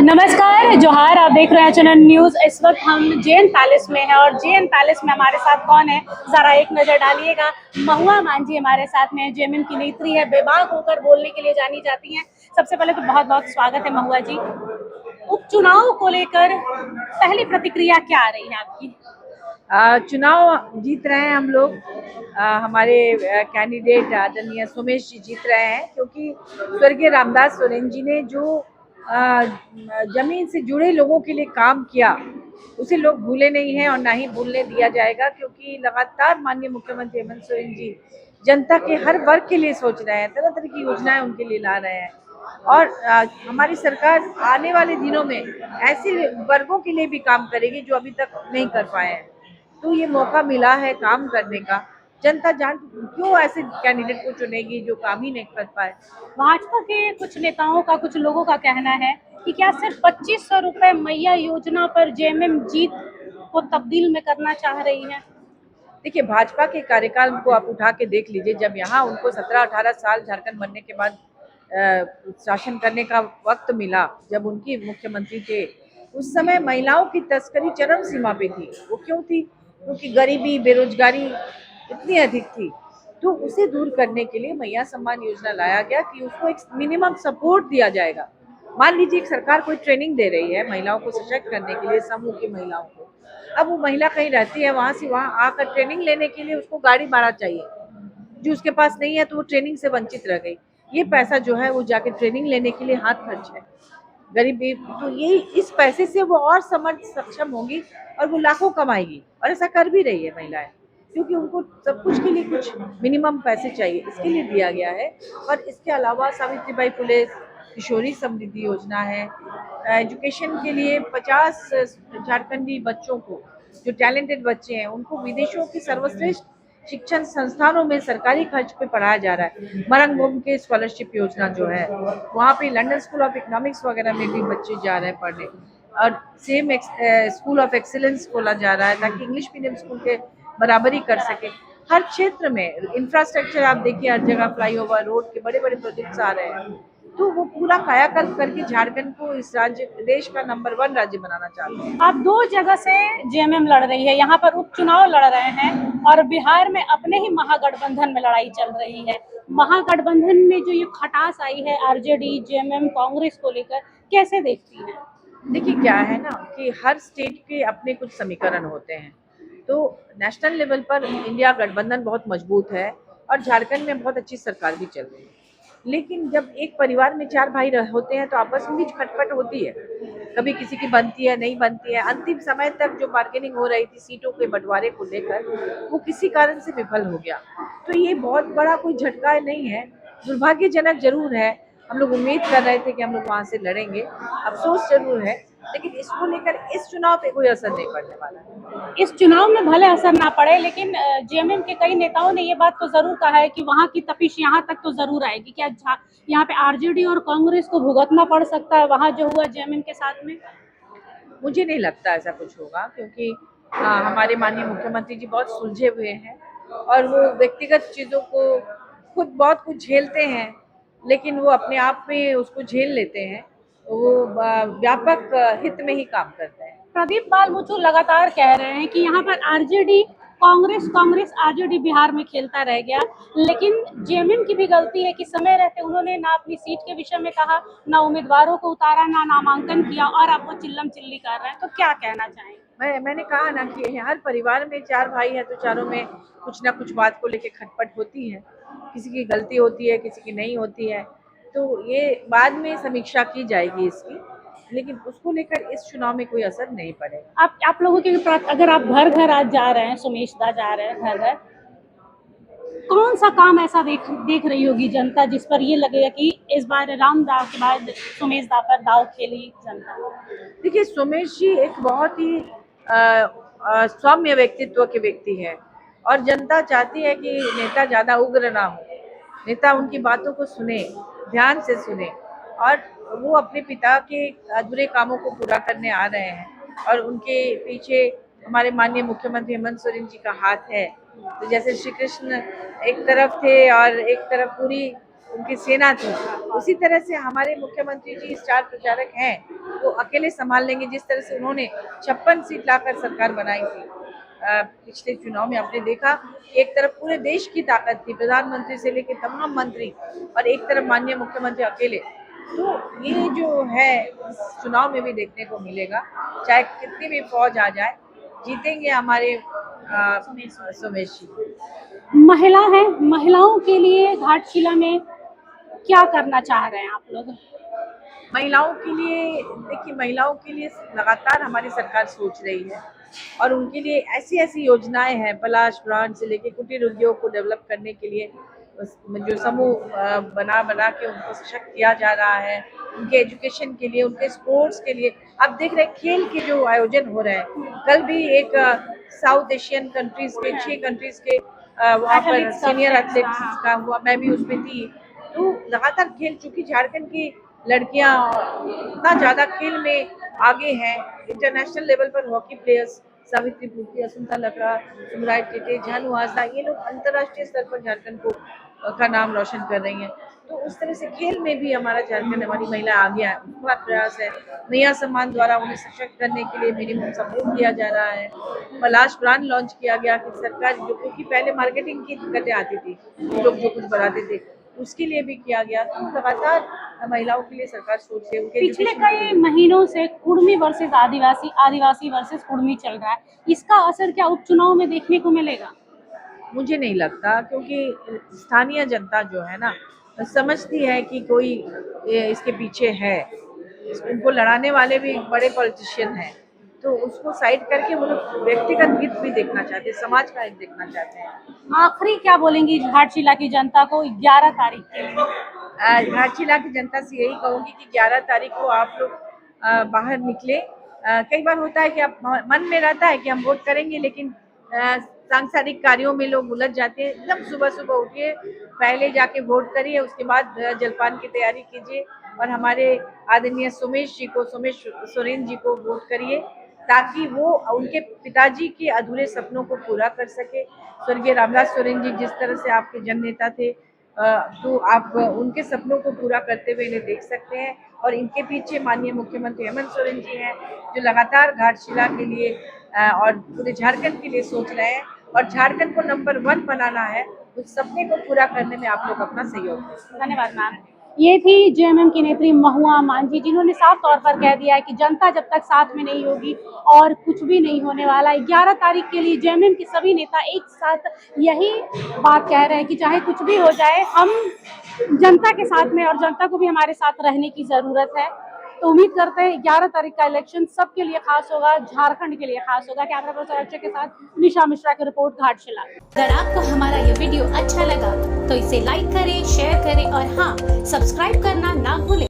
नमस्कार जोहार। आप देख रहे हैं चैनल न्यूज। इस वक्त हम जेएन पैलेस में हैं और जेएन पैलेस में हमारे साथ कौन है, जरा एक नजर डालिएगा। महुआ मांझी हमारे साथ में जेएमएम की नेत्री है, बेबाक होकर बोलने के लिए जानी जाती हैं। सबसे पहले तो बहुत बहुत स्वागत है महुआ जी। उपचुनाव को लेकर पहली प्रतिक्रिया क्या आ रही है आपकी? चुनाव जीत रहे हैं हम लोग। हमारे कैंडिडेट आदरणीय सोमेश जी जीत रहे हैं, क्योंकि स्वर्गीय रामदास सोरेन जी ने जो जमीन से जुड़े लोगों के लिए काम किया उसे लोग भूले नहीं हैं और ना ही भूलने दिया जाएगा, क्योंकि लगातार माननीय मुख्यमंत्री हेमंत सोरेन जी जनता के हर वर्ग के लिए सोच रहे हैं, तरह तरह की योजनाएं उनके लिए ला रहे हैं। और हमारी सरकार आने वाले दिनों में ऐसे वर्गों के लिए भी काम करेगी जो अभी तक नहीं कर पाए हैं। तो ये मौका मिला है काम करने का। जनता क्यों ऐसे कैंडिडेट को चुनेगी जो काम ही नहीं कर पाए। भाजपा के कुछ नेताओं का, कुछ लोगों का कहना है कि क्या सिर्फ 2500 रुपए मैया योजना पर जेएमएम जीत को तब्दील में करना चाह रही है। देखिए, भाजपा के कार्यकाल को आप उठा के देख लीजिए। जब यहाँ उनको 17-18 साल झारखंड बनने के बाद शासन करने का वक्त मिला, जब उनकी मुख्यमंत्री थे, उस समय महिलाओं की तस्करी चरम सीमा पे थी। वो क्यों थी? क्योंकि गरीबी, बेरोजगारी इतनी अधिक थी। तो उसे दूर करने के लिए मैया सम्मान योजना लाया गया कि उसको एक मिनिमम सपोर्ट दिया जाएगा। मान लीजिए एक सरकार कोई ट्रेनिंग दे रही है महिलाओं को सशक्त करने के लिए, समूह की महिलाओं को। अब वो महिला कहीं रहती है, वहां से वहां आकर ट्रेनिंग लेने के लिए उसको गाड़ी भाड़ा चाहिए, जो उसके पास नहीं है, तो वो ट्रेनिंग से वंचित रह गई। ये पैसा जो है वो जाके ट्रेनिंग लेने के लिए हाथ खर्च है। गरीबी तो ये इस पैसे से वो और समर्थ सक्षम होंगी और वो लाखों कमाएगी, और ऐसा कर भी रही है महिलाएं, क्योंकि उनको सब कुछ के लिए कुछ मिनिमम पैसे चाहिए, इसके लिए दिया गया है। और इसके अलावा सावित्रीबाई फुले किशोरी समृद्धि योजना है। एजुकेशन के लिए 50 झारखंडी बच्चों को, जो टैलेंटेड बच्चे हैं, उनको विदेशों की सर्वश्रेष्ठ शिक्षण संस्थानों में सरकारी खर्च पे पढ़ाया जा रहा है। मरंग भूमि के स्कॉलरशिप योजना जो है, वहाँ पे लंदन स्कूल ऑफ इकोनॉमिक्स वगैरह में भी बच्चे जा रहे हैं पढ़ने। और सेम स्कूल ऑफ एक्सीलेंस खोला जा रहा है ताकि इंग्लिश मीडियम स्कूल के बराबरी कर सके। हर क्षेत्र में इंफ्रास्ट्रक्चर आप देखिए, हर जगह फ्लाईओवर, रोड के बड़े बड़े प्रोजेक्ट्स आ रहे हैं। तो वो पूरा कायाकल्प करके झारखंड को इस राज्य, देश का नंबर 1 राज्य बनाना चाहते हैं। आप दो जगह से जेएमएम लड़ रही है, यहाँ पर उपचुनाव लड़ रहे हैं और बिहार में अपने ही महागठबंधन में लड़ाई चल रही है। महागठबंधन में जो ये खटास आई है आरजेडी, जेएमएम, कांग्रेस को लेकर, कैसे देखती हैं? देखिए, क्या है ना कि हर स्टेट के अपने कुछ समीकरण होते हैं। तो नेशनल लेवल पर इंडिया गठबंधन बहुत मजबूत है और झारखंड में बहुत अच्छी सरकार भी चल रही है। लेकिन जब एक परिवार में 4 भाई होते हैं तो आपस में भी खटपट होती है। कभी किसी की बनती है, नहीं बनती है। अंतिम समय तक जो बार्गेनिंग हो रही थी सीटों के बंटवारे को लेकर, वो किसी कारण से विफल हो गया। तो ये बहुत बड़ा कोई झटका नहीं है, दुर्भाग्यजनक जरूर है। हम लोग उम्मीद कर रहे थे कि हम लोग वहां से लड़ेंगे, अफसोस जरूर है। लेकिन इसको लेकर इस चुनाव पे कोई असर नहीं पड़ने वाला है। इस चुनाव में भले असर ना पड़े, लेकिन जेएमएम के कई नेताओं ने ये बात तो जरूर कहा है कि वहाँ की तपिश यहाँ तक तो जरूर आएगी। क्या यहाँ पे आरजेडी और कांग्रेस को भुगतना पड़ सकता है वहाँ जो हुआ जेएमएम के साथ में? मुझे नहीं लगता ऐसा कुछ होगा, क्योंकि हमारे माननीय मुख्यमंत्री जी बहुत सुलझे हुए हैं और वो व्यक्तिगत चीज़ों को खुद बहुत कुछ झेलते हैं, लेकिन वो अपने आप में उसको झेल लेते हैं। वो व्यापक हित में ही काम करते हैं। प्रदीप बाल मुचु लगातार कह रहे हैं कि यहाँ पर आरजेडी कांग्रेस कांग्रेस आरजेडी बिहार में खेलता रह गया, लेकिन जेएमएम की भी गलती है कि समय रहते उन्होंने ना अपनी सीट के विषय में कहा, ना उम्मीदवारों को उतारा, ना नामांकन किया, और अब वो चिल्लम चिल्ली कर रहे हैं। तो क्या कहना चाहेंगे? मैंने कहा ना कि हर परिवार में 4 भाई है तो चारों में कुछ ना कुछ बात को लेके खटपट होती है। किसी की गलती होती है, किसी की नहीं होती है। तो ये बाद में समीक्षा की जाएगी इसकी, लेकिन उसको लेकर इस चुनाव में कोई असर नहीं पड़ेगा। आप लोगों के अगर आप घर घर आज जा रहे हैं, सोमेश दा जा रहे हैं घर घर, कौन सा काम ऐसा देख रही होगी जनता जिस पर ये लगेगा कि इस बार राम दाव के बाद सोमेश दा पर दाव खेली जनता? देखिए, सोमेश जी एक बहुत ही सौम्य व्यक्तित्व के व्यक्ति है और जनता चाहती है कि नेता ज्यादा उग्र ना हो। नेता उनकी बातों को सुने, ध्यान से सुने, और वो अपने पिता के अधूरे कामों को पूरा करने आ रहे हैं और उनके पीछे हमारे माननीय मुख्यमंत्री हेमंत सोरेन जी का हाथ है। तो जैसे श्री कृष्ण एक तरफ थे और एक तरफ पूरी उनकी सेना थी। उसी तरह से हमारे मुख्यमंत्री जी स्टार प्रचारक हैं, वो अकेले संभाल लेंगे। जिस तरह से उन्होंने 56 सीट लाकर सरकार बनाई थी पिछले चुनाव में, आपने देखा एक तरफ पूरे देश की ताकत थी, प्रधानमंत्री से लेकर तमाम मंत्री, और एक तरफ माननीय मुख्यमंत्री अकेले। तो ये जो है इस चुनाव में भी देखने को मिलेगा, चाहे कितनी भी फौज आ जाए, जीतेंगे हमारे सुमेश जी। महिला है, महिलाओं के लिए घाटशिला में क्या करना चाह रहे हैं आप लोग? महिलाओं के लिए देखिए, महिलाओं के लिए लगातार हमारी सरकार सोच रही है और उनके लिए ऐसी ऐसी योजनाएं हैं, पलाश ब्रांड से लेके कुटीर उद्योग को डेवलप करने के लिए जो समूह बना के उनको सशक्त किया जा रहा है, उनके एजुकेशन के लिए, उनके स्पोर्ट्स के लिए। आप देख रहे हैं खेल के जो आयोजन हो रहे हैं, कल भी एक साउथ एशियन कंट्रीज के 6 कंट्रीज के वहाँ पर सीनियर एथलेट्स का हुआ, मैं भी उसमें थी। तो लगातार खेल, चूंकि झारखंड की लड़कियां इतना ज्यादा खेल में आगे हैं, इंटरनेशनल लेवल पर हॉकी प्लेयर्स सावित्री पुत्री, असुंता लकड़ा, सुमराय टेटे, झानू हाजरा, ये लोग अंतर्राष्ट्रीय स्तर पर झारखंड को का नाम रोशन कर रही हैं। तो उस तरह से खेल में भी हमारा झारखंड, हमारी महिला आगे है, उनका प्रयास है। नया सम्मान द्वारा उन्हें सशक्त करने के लिए मिनिमम सपोर्ट दिया जा रहा है। पलाश ब्रांड लॉन्च किया गया कि सरकार, जो क्योंकि पहले मार्केटिंग की दिक्कतें आती थी, लोग जो कुछ बनाते थे, उसके लिए भी किया गया। तो लगातार महिलाओं के लिए सरकार सोच रही है। पिछले कई महीनों से कुर्मी वर्सेस आदिवासी, आदिवासी वर्सेस कुर्मी चल रहा है, इसका असर क्या उपचुनाव में देखने को मिलेगा? मुझे नहीं लगता, क्योंकि स्थानीय जनता जो है ना, समझती है कि कोई इसके पीछे है, उनको लड़ाने वाले भी बड़े पॉलिटिशियन हैं, तो उसको साइड करके वो लोग व्यक्तिगत हित भी देखना चाहते हैं, समाज का हित देखना चाहते हैं। आखिरी क्या बोलेंगी घाटशिला की जनता को 11 तारीख के लिए? घाटशिला की जनता से यही कहूंगी कि 11 तारीख को आप लोग बाहर निकले। कई बार होता है कि आप मन में रहता है कि हम वोट करेंगे, लेकिन सांसारिक कार्यों में लोग उलझ जाते हैं। एकदम सुबह सुबह उठिए, पहले जाके वोट करिए, उसके बाद जलपान की तैयारी कीजिए और हमारे आदरणीय सोमेश सोरेन जी को वोट करिए, ताकि वो उनके पिताजी के अधूरे सपनों को पूरा कर सके। स्वर्गीय रामदास सोरेन जी जिस तरह से आपके जन नेता थे, तो आप उनके सपनों को पूरा करते हुए इन्हें देख सकते हैं। और इनके पीछे माननीय मुख्यमंत्री हेमंत सोरेन जी हैं, जो लगातार घाटशिला के लिए और पूरे झारखंड के लिए सोच रहे हैं, और झारखंड को नंबर 1 बनाना है। उस सपने को पूरा करने में आप लोग अपना सहयोग दें। धन्यवाद मैम। ये थी जेएमएम की नेत्री महुआ मांझी, जिन्होंने साफ तौर पर कह दिया है कि जनता जब तक साथ में नहीं होगी और कुछ भी नहीं होने वाला है। 11 तारीख के लिए जेएमएम के सभी नेता एक साथ यही बात कह रहे हैं कि चाहे कुछ भी हो जाए, हम जनता के साथ में, और जनता को भी हमारे साथ रहने की जरूरत है। तो उम्मीद करते हैं 11 तारीख का इलेक्शन सबके लिए खास होगा, झारखंड के लिए खास होगा। कैमरा पर्सन अक्षय के साथ निशा मिश्रा की रिपोर्ट, घाटशिला। अगर आपको हमारा ये वीडियो अच्छा लगा तो इसे लाइक करें, शेयर करें और हाँ, सब्सक्राइब करना ना भूलें।